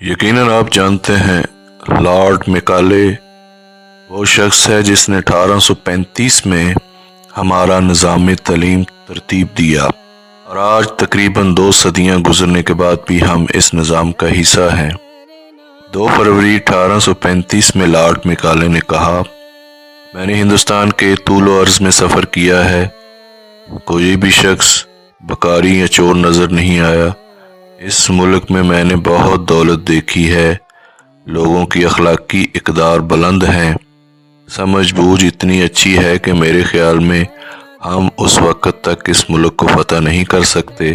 یقیناً آپ جانتے ہیں لارڈ میکالے وہ شخص ہے جس نے 1835 میں ہمارا نظام تعلیم ترتیب دیا اور آج تقریباً 2 صدیاں گزرنے کے بعد بھی ہم اس نظام کا حصہ ہیں۔ 2 فروری 1835 میں لارڈ میکالے نے کہا، میں نے ہندوستان کے طول و عرض میں سفر کیا ہے، کوئی بھی شخص بکاری یا چور نظر نہیں آیا۔ اس ملک میں میں نے بہت دولت دیکھی ہے، لوگوں کی اخلاقی اقدار بلند ہیں، سمجھ بوجھ اتنی اچھی ہے کہ میرے خیال میں ہم اس وقت تک اس ملک کو فتح نہیں کر سکتے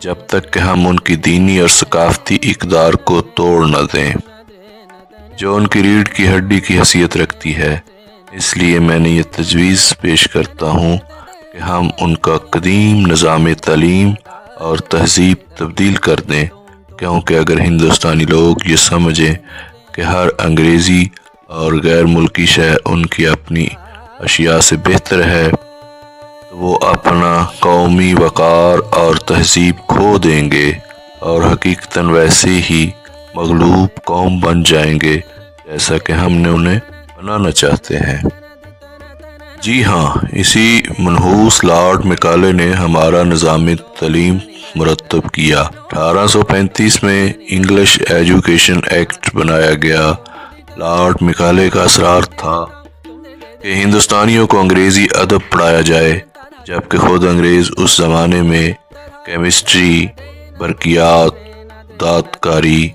جب تک کہ ہم ان کی دینی اور ثقافتی اقدار کو توڑ نہ دیں جو ان کی ریڑھ کی ہڈی کی حیثیت رکھتی ہے۔ اس لیے میں نے یہ تجویز پیش کرتا ہوں کہ ہم ان کا قدیم نظام تعلیم اور تہذیب تبدیل کر دیں، کیونکہ اگر ہندوستانی لوگ یہ سمجھیں کہ ہر انگریزی اور غیر ملکی شے ان کی اپنی اشیاء سے بہتر ہے تو وہ اپنا قومی وقار اور تہذیب کھو دیں گے اور حقیقتاً ویسے ہی مغلوب قوم بن جائیں گے جیسا کہ ہم نے انہیں بنانا چاہتے ہیں۔ جی ہاں، اسی منحوس لارڈ میکالے نے ہمارا نظام تعلیم مرتب کیا۔ 1835 میں انگلش ایجوکیشن ایکٹ بنایا گیا۔ لارڈ میکالے کا اصرار تھا کہ ہندوستانیوں کو انگریزی ادب پڑھایا جائے، جبکہ خود انگریز اس زمانے میں کیمسٹری، برقیات، دھات کاری،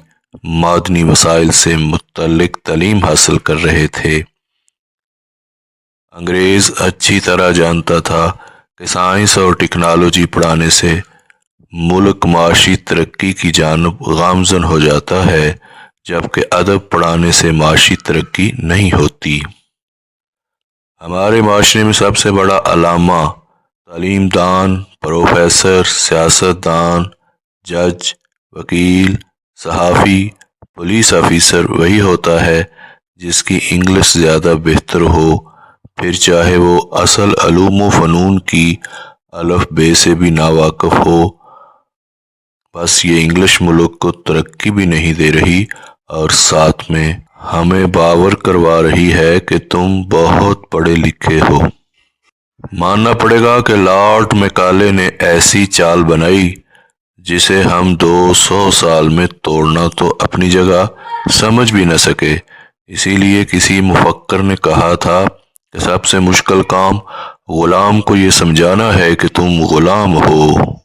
معدنی وسائل سے متعلق تعلیم حاصل کر رہے تھے۔ انگریز اچھی طرح جانتا تھا کہ سائنس اور ٹیکنالوجی پڑھانے سے ملک معاشی ترقی کی جانب گامزن ہو جاتا ہے، جبکہ ادب پڑھانے سے معاشی ترقی نہیں ہوتی۔ ہمارے معاشرے میں سب سے بڑا علامہ، تعلیم دان، پروفیسر، سیاست دان، جج، وکیل، صحافی، پولیس آفیسر وہی ہوتا ہے جس کی انگلش زیادہ بہتر ہو، پھر چاہے وہ اصل علوم و فنون کی الف بے سے بھی ناواقف ہو۔ بس یہ انگلش ملک کو ترقی بھی نہیں دے رہی اور ساتھ میں ہمیں باور کروا رہی ہے کہ تم بہت پڑھے لکھے ہو۔ ماننا پڑے گا کہ لارڈ میکالے نے ایسی چال بنائی جسے ہم 200 سال میں توڑنا تو اپنی جگہ سمجھ بھی نہ سکے۔ اسی لیے کسی مفکر نے کہا تھا کہ سب سے مشکل کام غلام کو یہ سمجھانا ہے کہ تم غلام ہو۔